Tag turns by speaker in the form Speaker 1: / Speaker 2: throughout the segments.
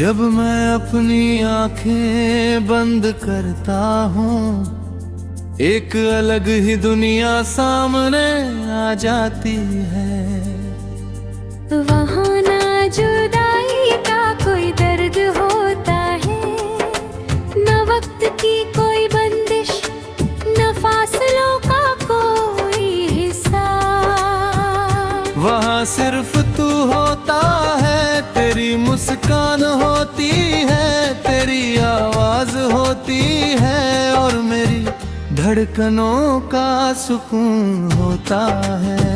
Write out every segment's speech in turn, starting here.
Speaker 1: जब मैं अपनी आंखें बंद करता हूँ, एक अलग ही दुनिया सामने आ जाती है।
Speaker 2: वहाँ ना जुदाई का कोई दर्द होता है, न वक्त की कोई बंदिश, न फासलों का कोई हिसाब।
Speaker 1: वहाँ सिर्फ तू होता है, तेरी मुस्कान होती है, तेरी आवाज होती है और मेरी धड़कनों का सुकून होता है।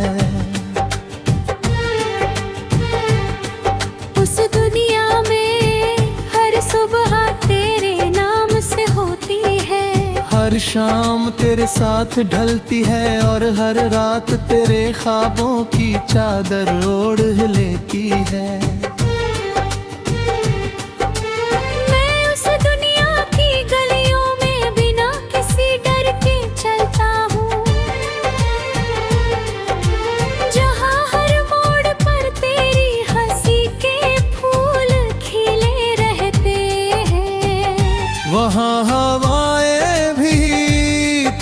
Speaker 2: उस दुनिया में हर सुबह तेरे नाम से होती है,
Speaker 1: हर शाम तेरे साथ ढलती है और हर रात तेरे ख्वाबों की चादर ओढ़ लेती है। वहाँ हवाएं भी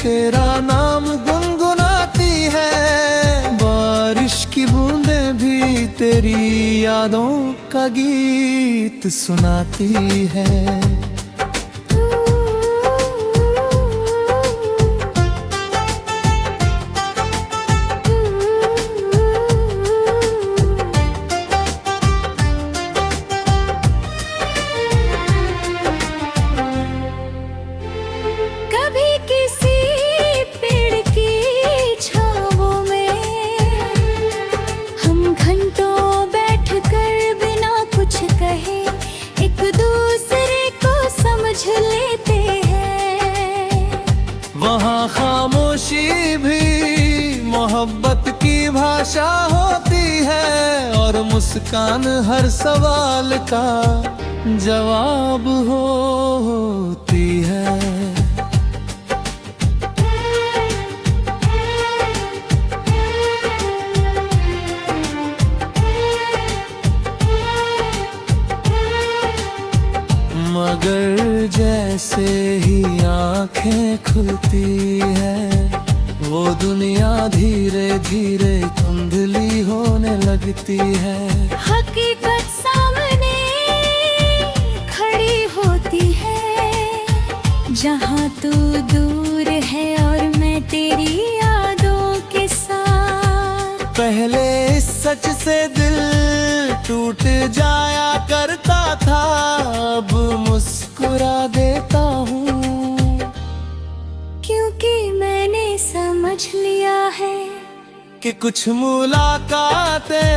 Speaker 1: तेरा नाम गुनगुनाती है, बारिश की बूंदें भी तेरी यादों का गीत सुनाती है। वहाँ खामोशी भी मोहब्बत की भाषा होती है और मुस्कान हर सवाल का जवाब होती है। मगर जैसे ही आंखें खुलती है, वो दुनिया धीरे धीरे धुंधली होने लगती है।
Speaker 2: हकीकत सामने खड़ी होती है, जहाँ तू दूर है और मैं तेरी यादों के साथ।
Speaker 1: पहले इस सच से दिल टूट जाया करता था, अब मुस्कुरा देता हूँ,
Speaker 2: क्योंकि मैंने समझ लिया है
Speaker 1: कि कुछ मुलाकातें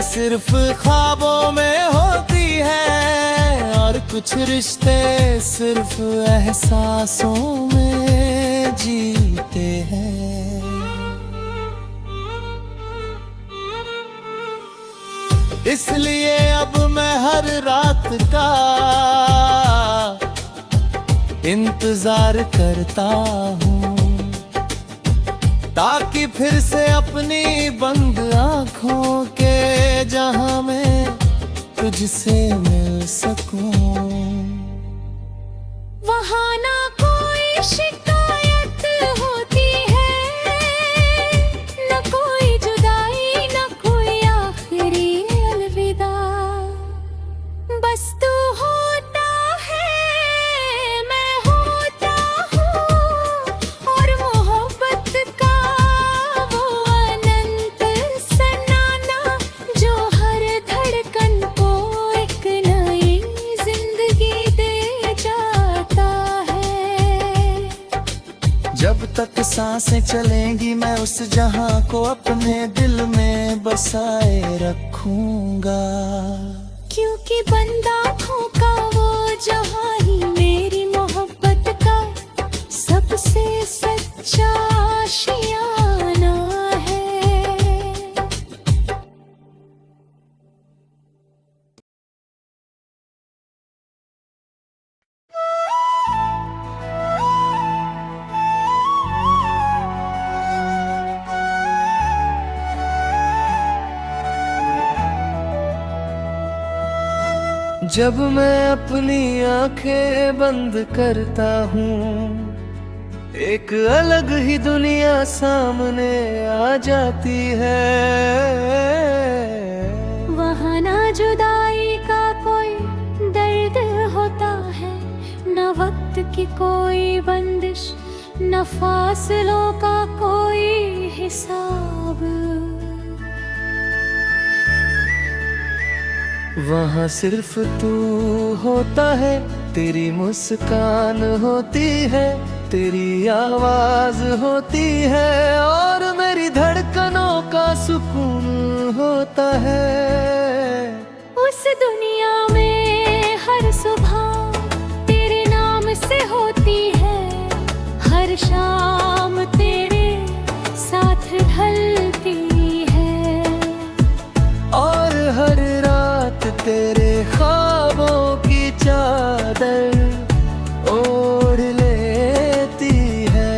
Speaker 1: सिर्फ ख्वाबों में होती है और कुछ रिश्ते सिर्फ एहसासों में जीते हैं। इसलिए अब मैं हर रात का इंतजार करता हूँ, ताकि फिर से अपनी बंद आँखों के जहां में तुझसे मिल सकूं।
Speaker 2: वहाँ ना कोई शिकायत होती है, न कोई जुदाई, न कोई आखिरी अलविदा। बस तू होता है, मैं होता हूँ और मोहब्बत का वो अनंत सनाना जो हर धड़कन को एक नई जिंदगी दे जाता है।
Speaker 1: जब तक सांसें चलेंगी मैं उस जहां को अपने दिल में बसाए रखूंगा,
Speaker 2: क्योंकि बंद आँखों का वो जहां ही मेरी मोहब्बत का सबसे सच्चा आशियाना है।
Speaker 1: जब मैं अपनी आंखें बंद करता हूँ, एक अलग ही दुनिया सामने आ जाती है।
Speaker 2: वहाँ ना जुदाई का कोई दर्द होता है, न वक्त की कोई बंदिश, न फासलों का कोई हिसाब।
Speaker 1: वहाँ सिर्फ तू होता है, तेरी मुस्कान होती है, तेरी आवाज होती है, और मेरी धड़कनों का सुकून होता है।
Speaker 2: उस दुनिया में हर सुबह तेरे नाम से होती है, हर शाम तेरे साथ ढलती है,
Speaker 1: और हर रात तेरे ख्वाबों की चादर ओढ़ लेती है।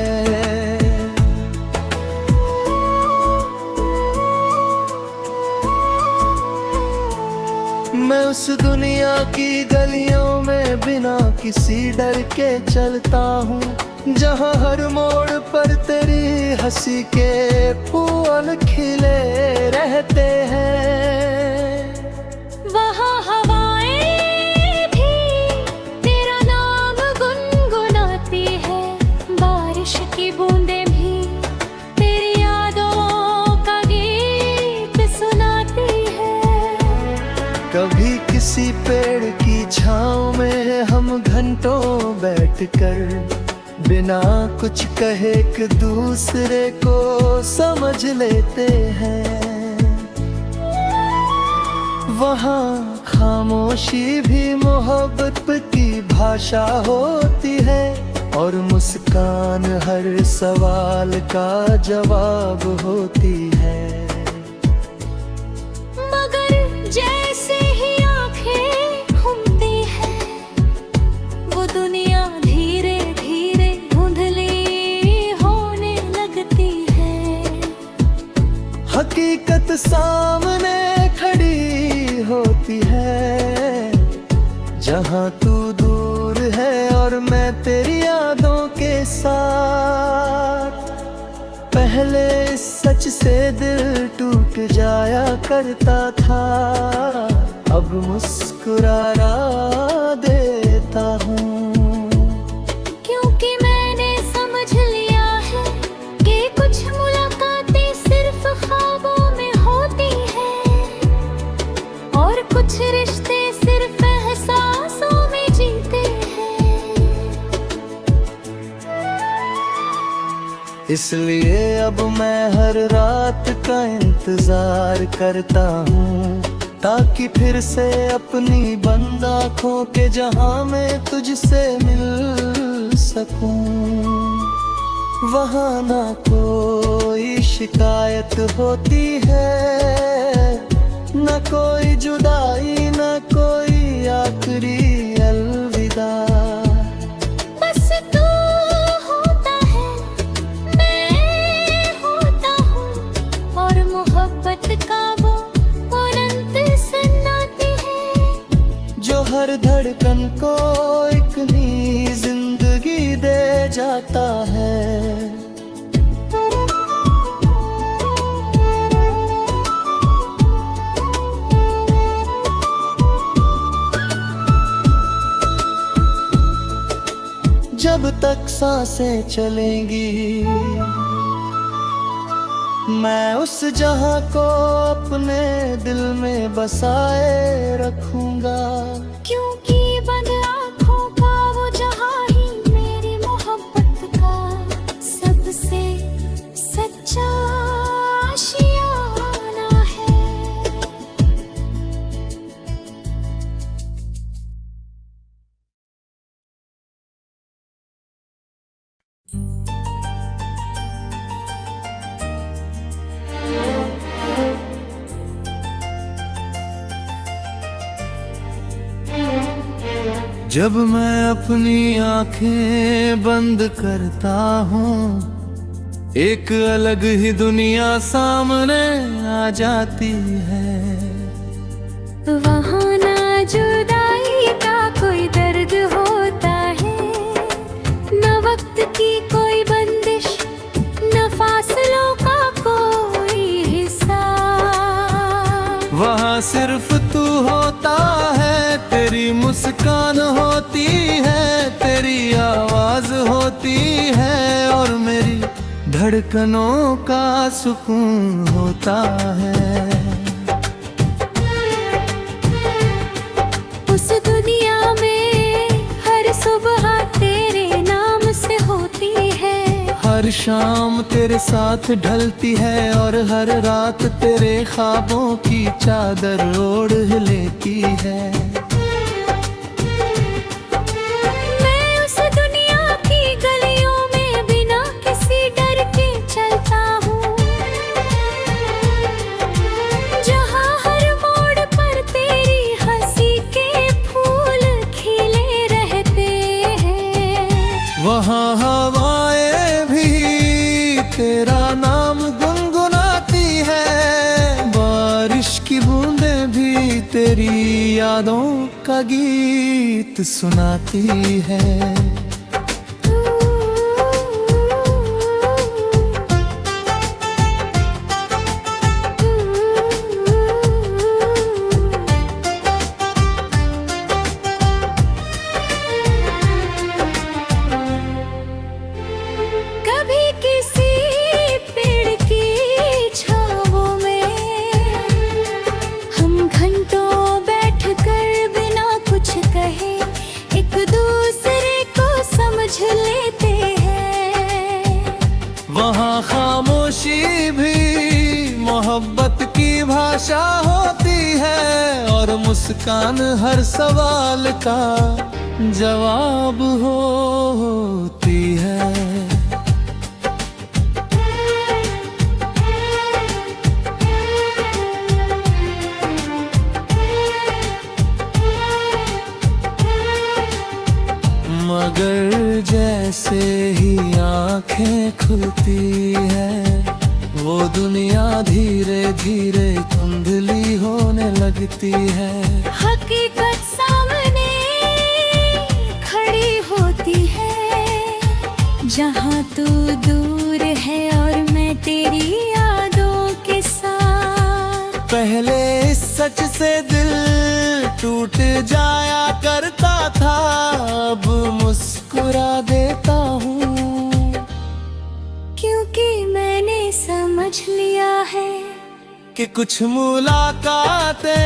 Speaker 1: मैं उस दुनिया की गलियों में बिना किसी डर के चलता हूँ, जहाँ हर मोड़ पर तेरी हंसी के फूल खिले रहते हैं।
Speaker 2: वहाँ हवाएं भी तेरा नाम गुनगुनाती है, बारिश की बूंदें भी तेरी यादों का गीत सुनाती है।
Speaker 1: कभी किसी पेड़ की छाँव में हम घंटों बैठकर बिना कुछ कहे एक दूसरे को समझ लेते हैं। वहाँ खामोशी भी मोहब्बत की भाषा होती है, और मुस्कान हर सवाल का जवाब होती है।
Speaker 2: मगर जैसे ही आंखें घूमती है, वो दुनिया धीरे धीरे धुंधली होने लगती है।
Speaker 1: हकीकत सामने खड़ी होती है, जहाँ तू दूर है और मैं तेरी यादों के साथ। पहले इस सच से दिल टूट जाया करता था, अब मुस्कुरा देता हूँ,
Speaker 2: क्योंकि मैंने समझ लिया है कि कुछ मुलाकातें सिर्फ ख्वाबों में होती हैं, और कुछ रिश्ते सिर्फ एहसासों में जीते हैं।
Speaker 1: इसलिए अब मैं हर रात का इंतजार करता हूँ, ताकि फिर से अपनी बंद आँखों के जहां में तुझसे मिल सकूं। वहाँ ना कोई शिकायत होती है, न कोई जुदाई, न कोई आखिरी अलविदा।
Speaker 2: बस तू होता है, मैं होता हूँ, और मोहब्बत का वो अनंत सन्नाटे है,
Speaker 1: जो हर धड़कन को एक नई जिंदगी दे जाता है। जब तक सांसें चलेंगी, मैं उस जहां को अपने दिल में बसाए रखूंगा,
Speaker 2: क्योंकि बंद आँखों का वो जहां ही मेरी मोहब्बत का सबसे सच्चा आशियाना है।
Speaker 1: जब मैं अपनी आंखें बंद करता हूँ, एक अलग ही दुनिया सामने आ जाती है।
Speaker 2: वहाँ ना जुदाई कोई दर्द होता है, न वक्त की कोई बंदिश, न फासलों का कोई हिसाब।
Speaker 1: वहाँ सिर्फ तू होता है, तेरी मुस्कान होती है, तेरी आवाज होती है, और मेरी धड़कनों का सुकून होता है।
Speaker 2: उस दुनिया में हर सुबह तेरे नाम से होती है,
Speaker 1: हर शाम तेरे साथ ढलती है, और हर रात तेरे ख्वाबों की चादर ओढ़ लेती है।
Speaker 2: मैं उस दुनिया की गलियों में बिना किसी डर के चलता हूँ, जहाँ हर मोड़ पर तेरी हंसी के फूल खिले रहते हैं।
Speaker 1: वहाँ हवाएं भी तेरा नाम गुनगुनाती है, बारिश की बूंदें भी तेरी यादों का गीत सुनाती है।
Speaker 2: कभी किसी पेड़ की छाँवों में हम घंटों बैठकर बिना कुछ कहे एक दूसरे को समझ लेते हैं।
Speaker 1: वहाँ खामोशी भी मोहब्बत की भाषा होती है, और मुस्कान हर सवाल का जवाब होती है। मगर जैसे ही आंखें खुलती है, वो दुनिया धीरे धीरे धुंधली होने लगती है।
Speaker 2: हकीकत सामने खड़ी होती है, जहाँ तू दूर है और मैं तेरी यादों के साथ।
Speaker 1: पहले इस सच से दिल टूट जाया करता था, अब मुस्कुरा देता हूँ,
Speaker 2: क्योंकि मैंने समझ लिया है
Speaker 1: कि कुछ मुलाकातें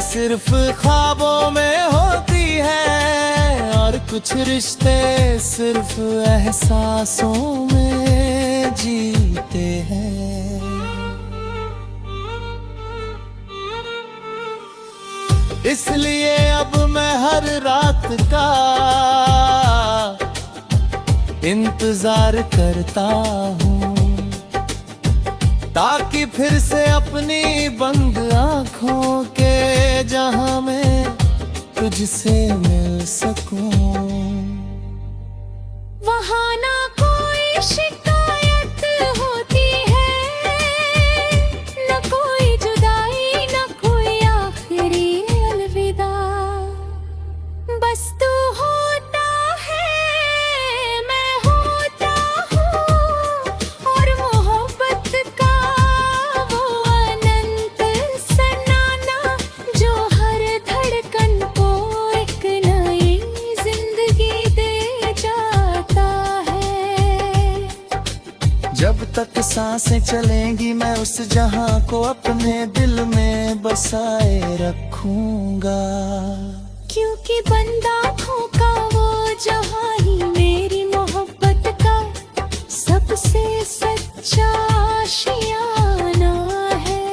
Speaker 1: सिर्फ ख्वाबों में होती है, और कुछ रिश्ते सिर्फ एहसासों में जीते हैं। इसलिए अब मैं हर रात का इंतजार करता हूँ, ताकि फिर से अपनी बंद आँखों के जहां में तुझसे मिल सकूं।
Speaker 2: वहाँ ना कोई शिकायत होती है, न कोई जुदाई, न कोई आखिरी अलविदा। बस तू होता है, मैं होता हूँ, और मोहब्बत का वो अनंत सनाना जो हर धड़कन को एक नई जिंदगी दे जाता है।
Speaker 1: जब तक सांसें चलेंगी मैं उस जहां को अपने दिल में बसाए रखूंगा,
Speaker 2: क्योंकि बंद आँखों का वो जहां ही मेरी मोहब्बत का सबसे सच्चा आशियाना है।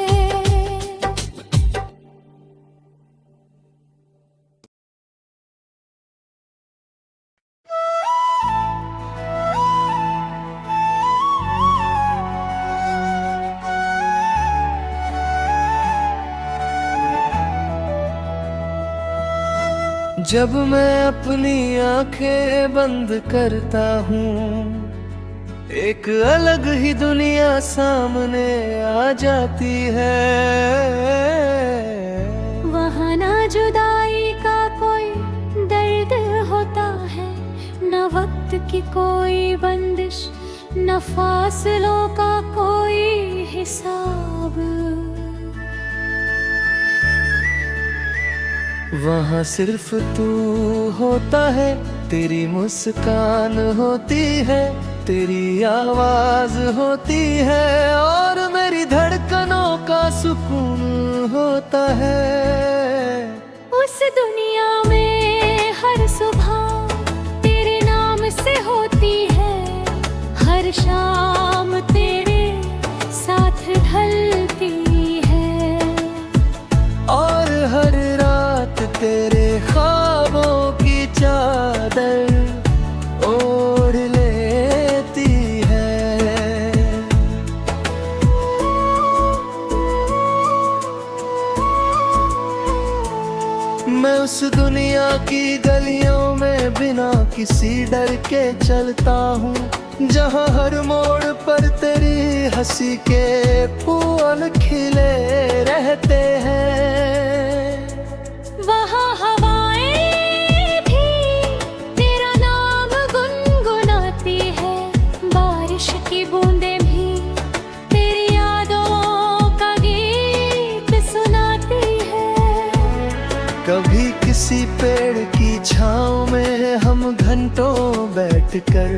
Speaker 1: जब मैं अपनी आंखें बंद करता हूँ, एक अलग ही दुनिया सामने आ जाती है।
Speaker 2: वहाँ ना जुदाई का कोई न वक्त की कोई बंदिश, न फासलों का कोई हिसाब।
Speaker 1: वहाँ सिर्फ तू होता है, तेरी मुस्कान होती है, तेरी आवाज होती है, और मेरी धड़कनों का सुकून होता है।
Speaker 2: उस दुनिया में हर सुबह तेरे नाम से होती है, हर शाम तेरे साथ ढलती है,
Speaker 1: और हर रात तेरे ख्वाबों की चादर ओढ़ लेती है। मैं उस दुनिया की गलियों में बिना किसी डर के चलता हूँ, जहाँ हर मोड़ पर तेरी हंसी के फूल खिले रहते हैं।
Speaker 2: वहाँ हवाएं भी तेरा नाम गुनगुनाती है, बारिश की बूंदें भी तेरी यादों का गीत सुनाती है।
Speaker 1: कभी किसी पेड़ की छाँव में हम घंटों बैठकर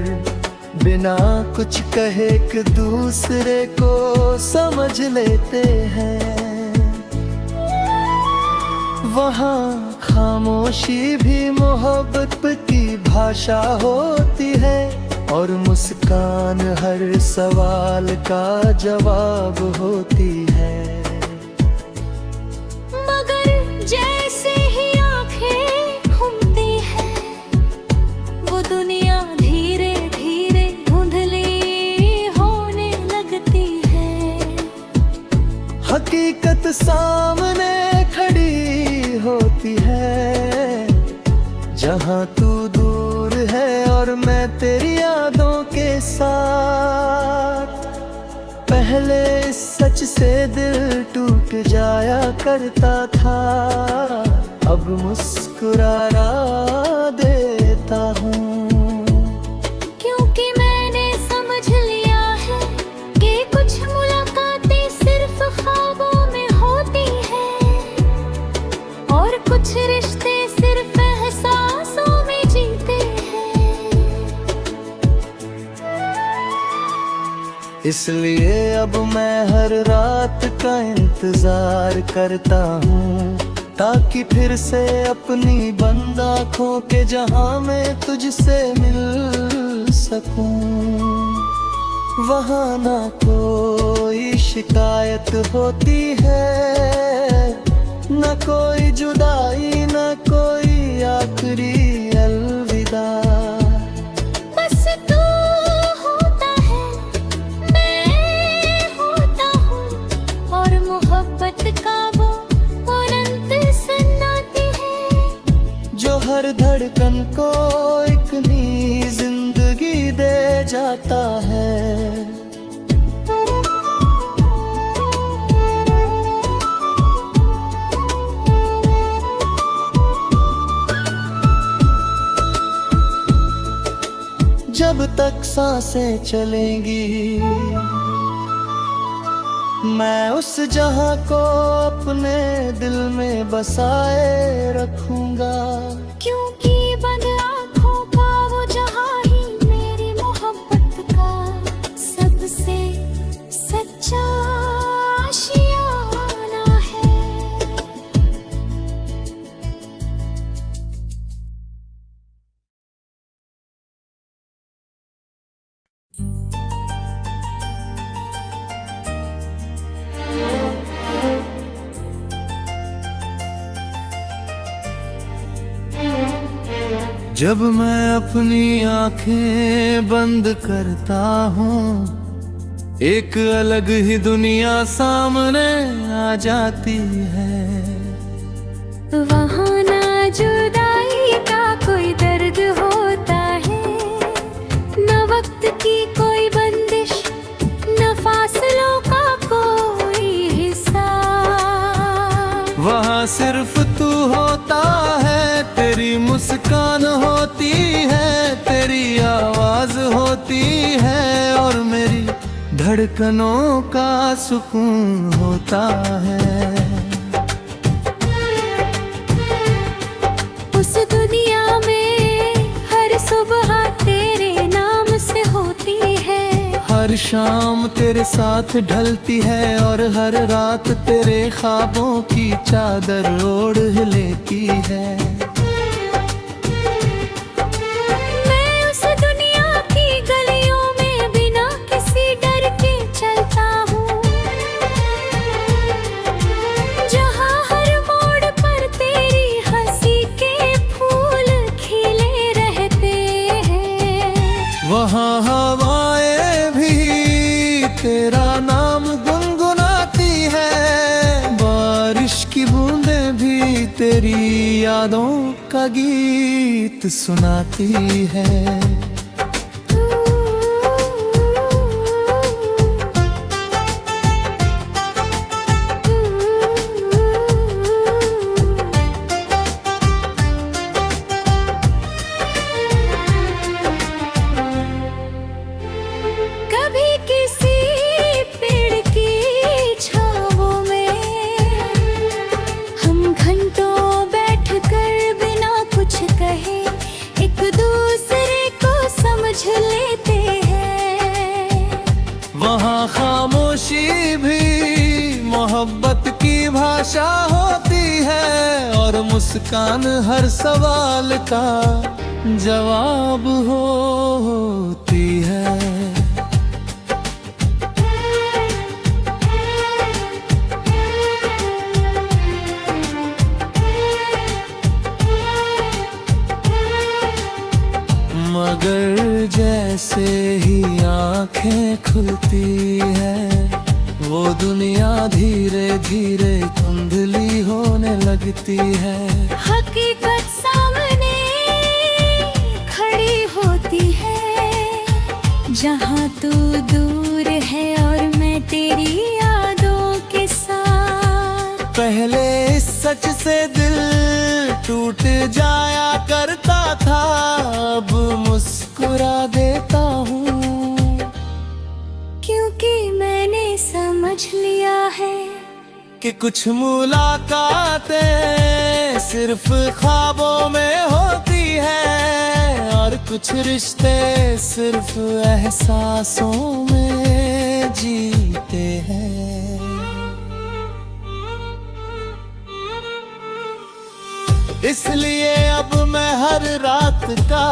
Speaker 1: बिना कुछ कहे एक दूसरे को समझ लेते हैं। वहाँ खामोशी भी मोहब्बत की भाषा होती है, और मुस्कान हर सवाल का जवाब होती है।
Speaker 2: मगर जैसे ही आंखें घूमती है, वो दुनिया धीरे धीरे धुंधली होने लगती है।
Speaker 1: हकीकत सामने खड़ी होती है, जहाँ तू दूर है और मैं तेरी यादों के साथ। पहले इस सच से दिल टूट जाया करता था, अब मुस्कुरा देता हूँ,
Speaker 2: क्योंकि मैंने समझ लिया है कि कुछ मुलाकातें सिर्फ ख्वाबों में होती हैं, और कुछ रिश्ते सिर्फ एहसासों में जीते हैं।
Speaker 1: इसलिए अब मैं हर रात का इंतजार करता हूँ, ताकि फिर से अपनी बंद आँखों के जहां मैं तुझसे मिल सकूं। वहाँ ना कोई शिकायत होती है, न कोई जुदाई, न कोई आखिरी अलविदा।
Speaker 2: बस तू होता है, मैं होता हूँ, और मोहब्बत का वो अनंत सन्नाटी है,
Speaker 1: जो हर धड़कन को एक नई जिंदगी दे जाता है। जब तक सांसें चलेंगी, मैं उस जहां को अपने दिल में बसाए रखूंगा,
Speaker 2: क्योंकि बंद आँखों का वो जहां ही मेरी मोहब्बत का सबसे सच्चा आशियाना है।
Speaker 1: जब मैं अपनी आंखें बंद करता हूँ, एक अलग ही दुनिया सामने आ जाती है।
Speaker 2: वहाँ ना जुदाई का कोई दर्द होता है, न वक्त की कोई बंदिश, न फासलों का कोई हिसाब।
Speaker 1: वहाँ सिर्फ तू होता है, तेरी मुस्कान होती है, तेरी धड़कनों का सुकून होता है।
Speaker 2: उस दुनिया में हर सुबह तेरे नाम से होती है,
Speaker 1: हर शाम तेरे साथ ढलती है और हर रात तेरे ख्वाबों की चादर ओढ़ लेती है।
Speaker 2: मैं उस दुनिया की गलियों में बिना किसी डर के चलता हूँ, जहाँ हर मोड़ पर तेरी हंसी के फूल खिले रहते हैं।
Speaker 1: वहाँ हवाएं भी तेरा नाम गुनगुनाती है, बारिश की बूंदें भी तेरी यादों का गीत सुनाती है।
Speaker 2: कभी किसी पेड़ की छाँवों में हम घंटों बैठकर बिना कुछ कहे एक दूसरे को समझ लेते हैं।
Speaker 1: वहाँ खामोशी भी मोहब्बत की भाषा होती है और मुस्कान हर सवाल का जवाब होती है। मगर जैसे ही आंखें खुलती है, वो दुनिया धीरे धीरे धुंधली होने लगती है।
Speaker 2: हकीकत सामने खड़ी होती है, जहाँ तू दूर है और मैं तेरी यादों के साथ।
Speaker 1: पहले इस सच से दिल टूट जाया करता था, अब मुस्कुरा देता हूँ,
Speaker 2: क्योंकि मैंने समझ लिया है
Speaker 1: कि कुछ मुलाकातें सिर्फ ख्वाबों में होती है और कुछ रिश्ते सिर्फ एहसासों में जीते हैं। इसलिए अब मैं हर रात का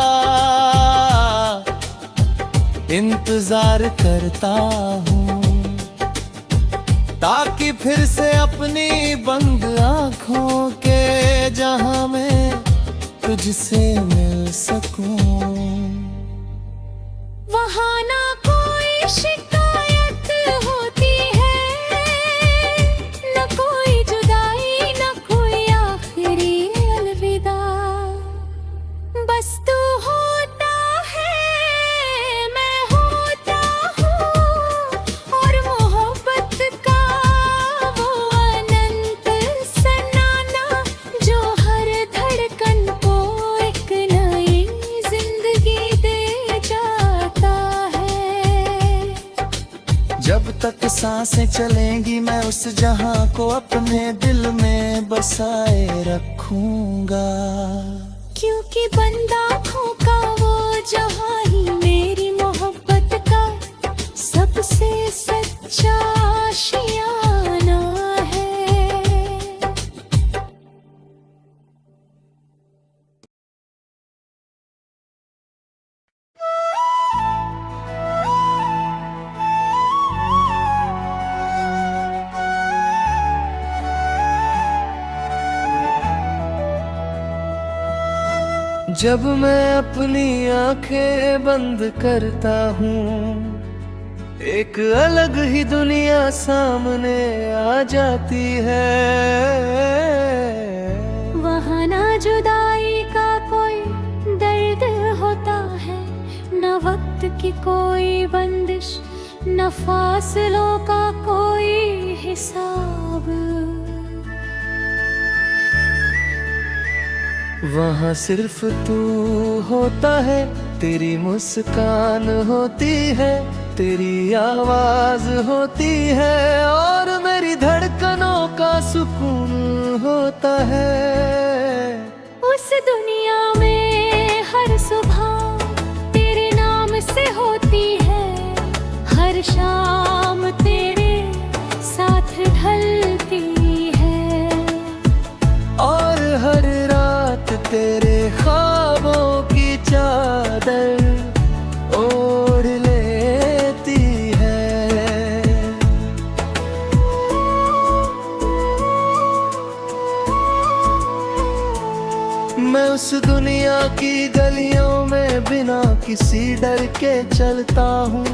Speaker 1: इंतजार करता हूँ, ताकि फिर से अपनी बंद आँखों के जहां में तुझसे मिल सकूं।
Speaker 2: वहाँ ना कोई शिकायत होती है, न कोई जुदाई, न कोई आखिरी अलविदा। बस तू होता है, मैं होता हूँ, और मोहब्बत का वो अनंत सनाना जो हर धड़कन को एक नई जिंदगी दे जाता है।
Speaker 1: जब तक सांसें चलेंगी मैं उस जहां को अपने दिल में बसाए रखूंगा,
Speaker 2: क्योंकि बंद आँखों का वो जहां ही मेरी मोहब्बत का सबसे सच्चा आशियाना है।
Speaker 1: जब मैं अपनी आंखें बंद करता हूँ, एक अलग ही दुनिया सामने आ जाती है।
Speaker 2: वहाँ ना जुदाई का कोई दर्द होता है, न वक्त की कोई बंदिश, न फासलों का कोई हिसाब।
Speaker 1: वहाँ सिर्फ तू होता है, तेरी मुस्कान होती है तेरी आवाज होती है और मेरी धड़कनों का सुकून होता है।
Speaker 2: उस दुनिया में हर सुबह तेरे नाम से होती है, हर शाम तेरे साथ ढलती है,
Speaker 1: और हर रात तेरे ख्वाबों की चादर ओढ़ लेती है। मैं उस दुनिया की गलियों में बिना किसी डर के चलता हूँ,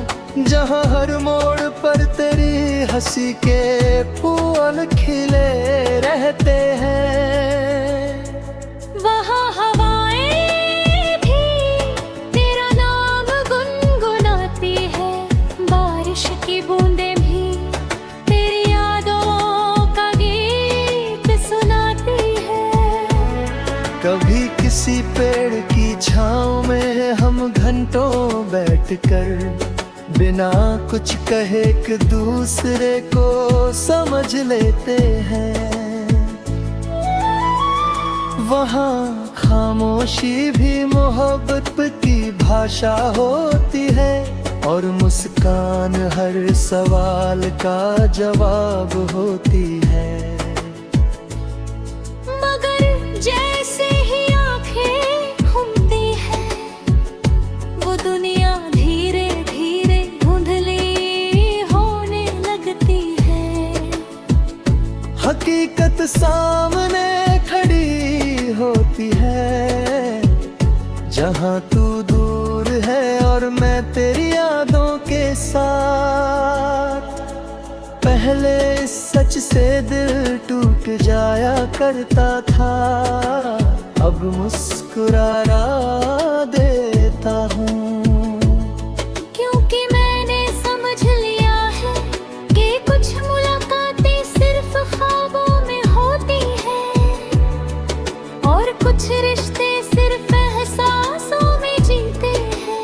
Speaker 1: जहाँ हर मोड़ पर तेरी हंसी के फूल खिले रहते हैं।
Speaker 2: वहाँ हवाएं भी तेरा नाम गुनगुनाती है, बारिश की बूंदें भी तेरी यादों का गीत सुनाती है।
Speaker 1: कभी किसी पेड़ की छाँव में हम घंटों बैठकर बिना कुछ कहे एक दूसरे को समझ लेते हैं। वहाँ खामोशी भी मोहब्बत की भाषा होती है, और मुस्कान हर सवाल का जवाब होती है।
Speaker 2: मगर जैसे ही आंखें घूमती है, वो दुनिया धीरे धीरे धुंधली होने लगती है।
Speaker 1: हकीकत सामने खड़ी होती है, जहाँ तू दूर है और मैं तेरी यादों के साथ। पहले इस सच से दिल टूट जाया करता था, अब मुस्कुरा देता हूँ,
Speaker 2: क्योंकि मैंने समझ लिया है कि कुछ मुलाकातें सिर्फ ख्वाबों में होती हैं, और कुछ रिश्ते सिर्फ एहसासों में जीते हैं।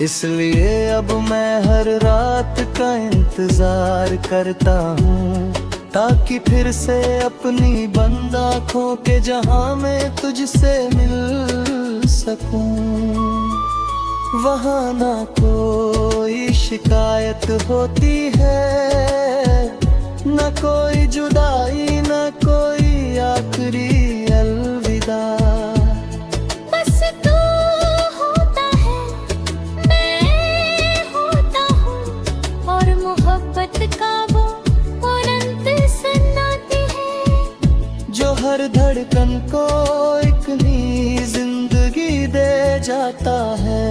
Speaker 1: इसलिए अब मैं हर रात का इंतजार करता हूँ, ताकि फिर से अपनी बंद आँखों के जहां मैं तुझसे मिल सकूं। वहाँ ना कोई शिकायत होती है, न कोई जुदाई, न कोई आखिरी अलविदा।
Speaker 2: बस तू होता है, मैं होता हूँ, और मोहब्बत का वो अनंत सन्नाटी है,
Speaker 1: जो हर धड़कन को एक नई जिंदगी दे जाता है।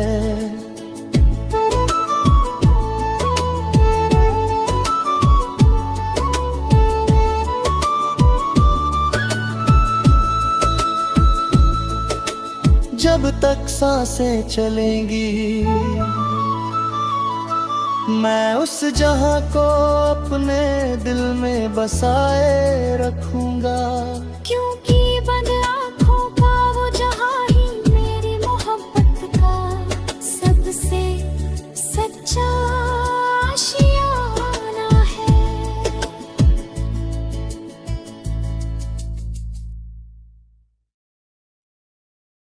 Speaker 1: जब तक सांसें चलेंगी, मैं उस जहां को अपने दिल में बसाए रखूंगा,
Speaker 2: क्योंकि